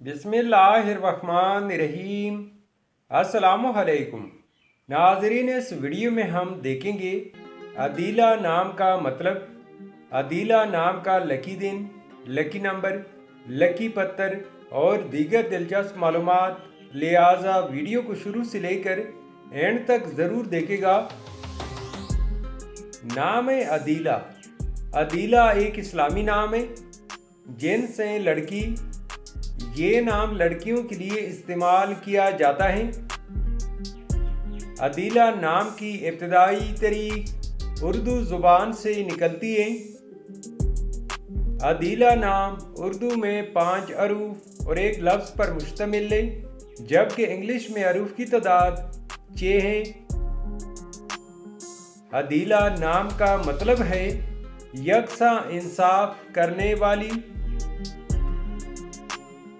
बिस्मिल्लाहिर्रहमानिर्रहीम। अस्सलामुअलैकुम नाज़रीन, इस वीडियो में हम देखेंगे अदीला नाम का मतलब, अदीला नाम का लकी दिन, लकी नंबर, लकी पत्थर और दीगर दिलचस्प मालूमात। लिहाजा वीडियो को शुरू से लेकर एंड तक ज़रूर देखेगा। नाम है अदीला। अदीला एक इस्लामी नाम है, जिन्स है लड़की। ये नाम लड़कियों के लिए इस्तेमाल किया जाता है। अदीला नाम की इब्तदाई तारीख उर्दू ज़ुबान से निकलती है। अदीला नाम उर्दू में 5 हरूफ और एक लफ्ज़ पर मुश्तमिल है, जबकि इंग्लिश में हरूफ की तादाद 6 है। अदीला नाम का मतलब है यकसा इंसाफ करने वाली।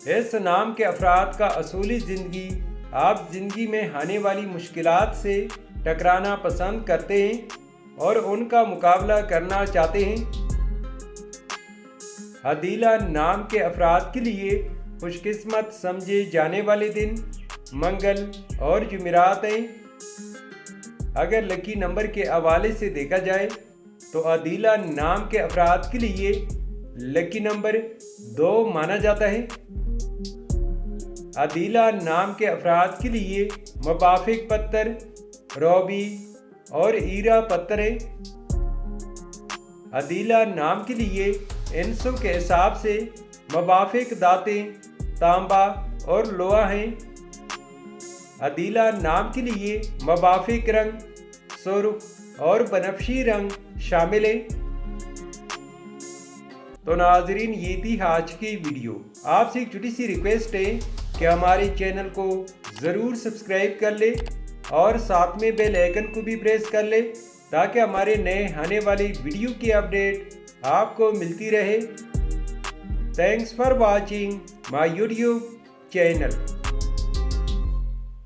इस नाम के अफराद का असूली ज़िंदगी आप ज़िंदगी में आने वाली मुश्किलात से टकराना पसंद करते हैं और उनका मुकाबला करना चाहते हैं। अदीला नाम के अफराद के लिए खुशकिस्मत समझे जाने वाले दिन मंगल और जुमेरात हैं। अगर लकी नंबर के हवाले से देखा जाए तो अदीला नाम के अफराद के लिए लकी नंबर 2 माना जाता है। अदीला नाम के अफराद के लिए मुवाफिक पत्थर रोबी और ईरा पत्थर है। अदीला नाम के लिए इंसों के हिसाब से मुवाफिक दातें तांबा और लोहा हैं। अदीला नाम के लिए मुवाफिक रंग सुर्ख और बनफशी रंग शामिल है। तो नाजरीन, ये थी आज की वीडियो। आपसे एक छोटी सी रिक्वेस्ट है कि हमारे चैनल को ज़रूर सब्सक्राइब कर ले और साथ में बेल आइकन को भी प्रेस कर ले, ताकि हमारे नए आने वाली वीडियो की अपडेट आपको मिलती रहे। Thanks for watching my YouTube channel.